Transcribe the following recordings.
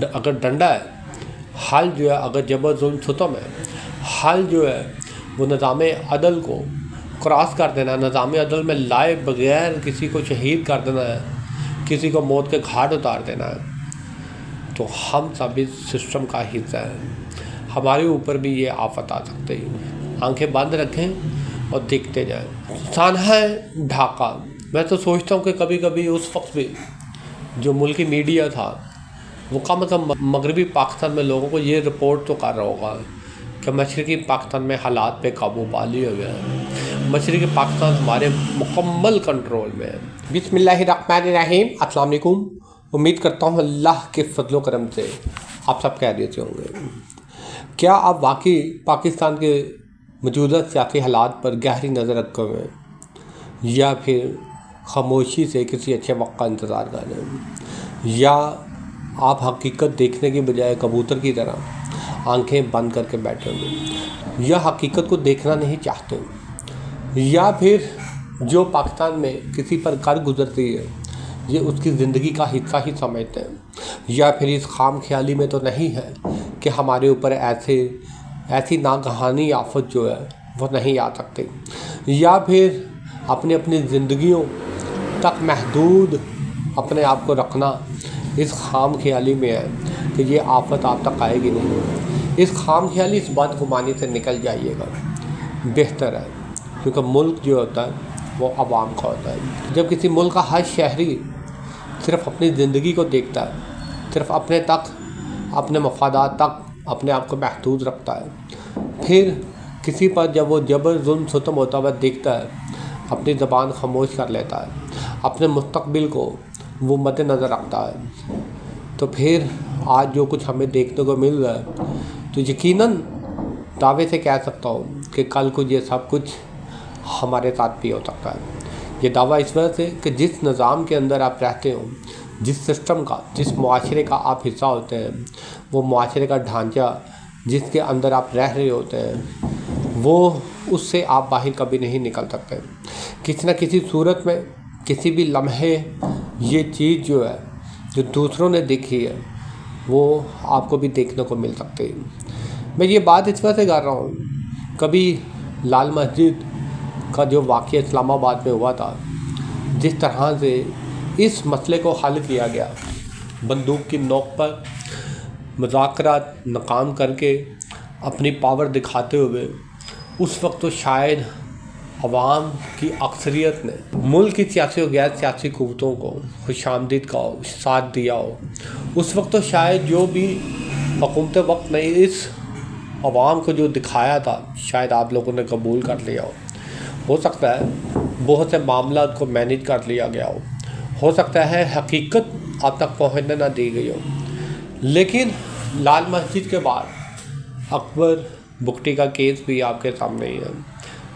अगर डंडा है, हल जो है अगर जबर जुल्म सितम है, हल जो है वो निज़ाम अदल को क्रॉस कर देना है, निज़ाम अदल में लाए बगैर किसी को शहीद कर देना है, किसी को मौत के घाट उतार देना है, तो हम सब इस सिस्टम का हिस्सा है। हमारे ऊपर भी ये आफत आ सकती है। आंखें बंद रखें और देखते जाएं। सानहा ढाका, मैं तो सोचता हूँ कि कभी कभी उस वक्त भी जो मुल्की मीडिया था वो कम से कम मगरबी पाकिस्तान में लोगों को ये रिपोर्ट तो कर रहा होगा कि मशरक़ी पाकिस्तान में हालात पे काबू पा लिया गया है, मशरक़ी पाकिस्तान हमारे मुकम्मल कंट्रोल में है। बिस्मिल्लाहिर्रहमानिर्रहीम, अस्सलाम वालेकुम। उम्मीद करता हूँ अल्लाह के फजल करम से आप सब खैरियत से होंगे। क्या आप वाकई पाकिस्तान के मौजूदा सियासी हालात पर गहरी नज़र रखे हुए हैं, या फिर खामोशी से किसी अच्छे वक्त का इंतज़ार कर रहे हैं, या आप हकीकत देखने की बजाय कबूतर की तरह आंखें बंद करके बैठे हुए, या हकीकत को देखना नहीं चाहते, या फिर जो पाकिस्तान में किसी पर कर गुजरती है ये उसकी ज़िंदगी का हिस्सा ही समझते हैं, या फिर इस खाम ख्याली में तो नहीं है कि हमारे ऊपर ऐसी नागहानी आफत जो है वो नहीं आ सकती, या फिर अपनी अपनी ज़िंदगियों तक महदूद अपने आप को रखना इस खाम ख्याली में है कि ये आफत आप तक आएगी नहीं। इस खाम ख्याली, इस बदगुमानी से निकल जाइएगा, बेहतर है। क्योंकि मुल्क जो होता है वो आवाम का होता है। जब किसी मुल्क का हर शहरी सिर्फ़ अपनी ज़िंदगी को देखता है, सिर्फ अपने तक, अपने मफादात तक अपने आप को महदूद रखता है, फिर किसी पर जब वो जबर जुल्म सितम होता हुआ देखता है, अपनी ज़बान खामोश कर लेता है, अपने मुस्तक़बिल को वो मद्देनज़र रखता है, तो फिर आज जो कुछ हमें देखने को मिल रहा है तो यकीनन दावे से कह सकता हूँ कि कल को ये सब कुछ हमारे साथ भी हो सकता है। ये दावा इस वजह से कि जिस निज़ाम के अंदर आप रहते हो, जिस सिस्टम का, जिस मुआशरे का आप हिस्सा होते हैं, वो मुआशरे का ढांचा जिसके अंदर आप रह रहे होते हैं, वो उससे आप बाहर कभी नहीं निकल सकते। किसी न किसी सूरत में, किसी भी लम्हे ये चीज़ जो है जो दूसरों ने देखी है वो आपको भी देखने को मिल सकती है। मैं ये बात इस वजह से कर रहा हूँ, कभी लाल मस्जिद का जो वाक़या इस्लामाबाद में हुआ था, जिस तरह से इस मसले को हल किया गया, बंदूक की नोक पर मुज़ाकरात नाकाम करके अपनी पावर दिखाते हुए, उस वक्त तो शायद अवाम की अक्सरियत ने मुल्क की सियासी और गैर सियासी क़ुव्वतों को खुशामदीद का साथ दिया हो। उस वक्त तो शायद जो भी हुकूमत वक्त ने इस अवाम को जो दिखाया था शायद आप लोगों ने कबूल कर लिया हो सकता है बहुत से मामला को मैनेज कर लिया गया हो सकता है हकीकत आप तक पहुँचने ना दी गई हो। लेकिन लाल मस्जिद के बाद अकबर बुगटी का केस भी आपके सामने ही है।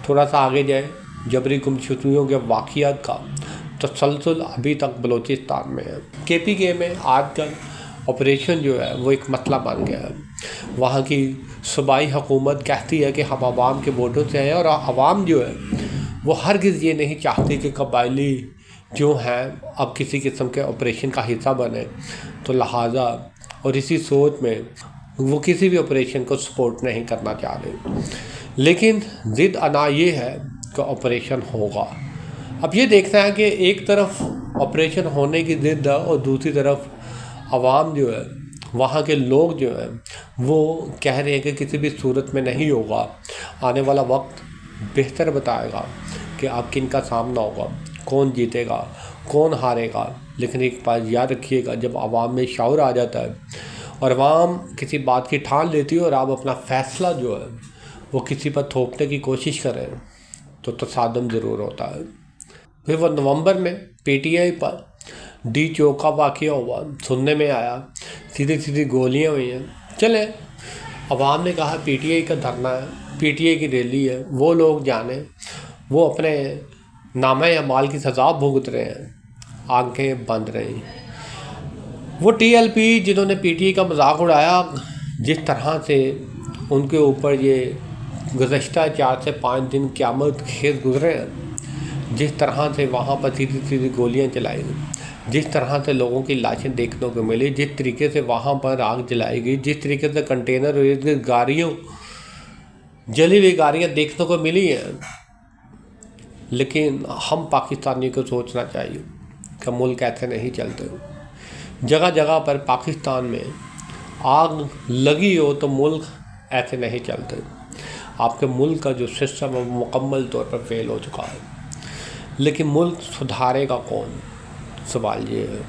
थोड़ा सा आगे जाए, जबरी गुमशुदगियों के वाक़ियात का तसलसल अभी तक बलूचिस्तान में है। KPK में आजकल ऑपरेशन जो है वो एक मसला बन गया है। वहाँ की सूबाई हुकूमत कहती है कि हम आवाम के वोटों से हैं, और आवाम जो है वो हरगिज़ ये नहीं चाहती कि कबायली जो हैं अब किसी किस्म के ऑपरेशन का हिस्सा बने, तो लिहाजा और इसी सोच में वो किसी भी ऑपरेशन को सपोर्ट नहीं करना चाह रहे। लेकिन ज़िद अना ये है कि ऑपरेशन होगा। अब ये देखना है कि एक तरफ ऑपरेशन होने की ज़िद है और दूसरी तरफ आवाम जो है, वहाँ के लोग जो हैं वो कह रहे हैं कि किसी भी सूरत में नहीं होगा। आने वाला वक्त बेहतर बताएगा कि आप किन का सामना होगा, कौन जीतेगा, कौन हारेगा। लेकिन एक बात याद रखिएगा, जब आवाम में शऊर आ जाता है और आवाम किसी बात की ठान लेती है और आप अपना फ़ैसला जो है वो किसी पर थोपने की कोशिश करें तो तसादम ज़रूर होता है। फिर वो नवंबर में PTI पर डी चौक का वाक़या हुआ, सुनने में आया सीधी सीधी गोलियां हुई हैं। चले, अवाम ने कहा PTI का धरना है, PTI की रैली है, वो लोग जाने, वो अपने नामे अमाल की सज़ा भुगत रहे हैं, आंखें बंद रही। वो TLP जिन्होंने PTI का मजाक उड़ाया, जिस तरह से उनके ऊपर ये गुज़श्ता 4 से 5 दिन क़यामत खेज़ गुजरे हैं, जिस तरह से वहाँ पर सीधी सीधी गोलियाँ चलाई, जिस तरह से लोगों की लाशें देखने को मिली, जिस तरीके से वहाँ पर आग जलाई गई, जिस तरीके से कंटेनर और गाड़ियों जली हुई गाड़ियाँ देखने को मिली हैं, लेकिन हम पाकिस्तानी को सोचना चाहिए कि मुल्क ऐसे नहीं चलते। जगह जगह पर पाकिस्तान में आग लगी हो तो मुल्क ऐसे नहीं चलते। आपके मुल्क का जो सिस्टम है मुकम्मल तौर पर फेल हो चुका है, लेकिन मुल्क सुधारेगा कौन? सवाल ये है।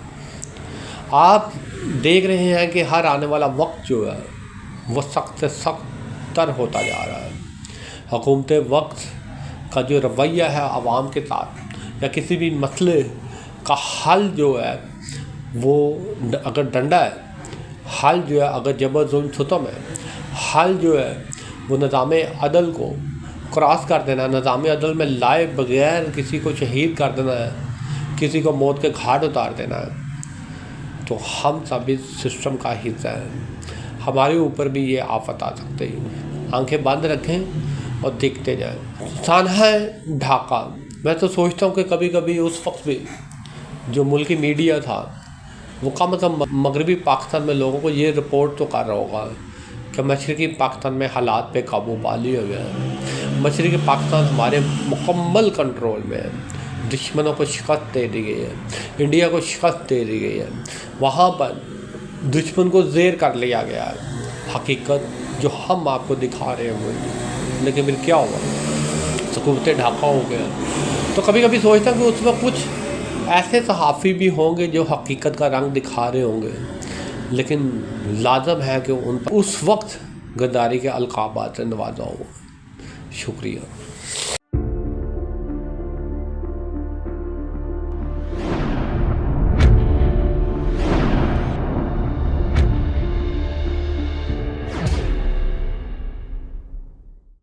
आप देख रहे हैं कि हर आने वाला वक्त जो है वो सख्त से सख्त तर होता जा रहा है। हुकूमत वक्त का जो रवैया है आवाम के साथ या किसी भी मसले का हल जो है वो अगर डंडा है, हल जो है अगर जबर जुल्म सितम है, हल जो है वो निज़ाम अदल को क्रॉस कर देना, निज़ाम अदल में लाए बगैर किसी को शहीद कर देना है, किसी को मौत के घाट उतार देना है, तो हम सभी सिस्टम का हिस्सा है। हमारे ऊपर भी ये आफत आ सकती है। आंखें बंद रखें और देखते जाएं। साना है ढाका। मैं तो सोचता हूँ कि कभी कभी उस वक्त भी जो मुल्की मीडिया था वो कम से कम मगरबी पाकिस्तान में लोगों को ये रिपोर्ट तो कर रहा होगा कि मशरक़ी पाकिस्तान में हालात पे काबू पा लिया गया है। मशरक़ी पाकिस्तान हमारे मुकम्मल कंट्रोल में है। दुश्मनों को शिकस्त दे दी गई है, इंडिया को शिकस्त दे दी गई है। वहाँ पर दुश्मन को ज़ेर कर लिया गया है। हकीकत जो हम आपको दिखा रहे हैं, लेकिन फिर क्या हुआ? सकूत ढाका हो गया। तो कभी कभी सोचता कि उस वक्त कुछ ऐसे सहाफ़ी भी होंगे जो हकीकत का रंग दिखा रहे होंगे, लेकिन लाजम है कि उन पर उस वक्त गद्दारी के अलक़ाबात से नवाजा हो। शुक्रिया।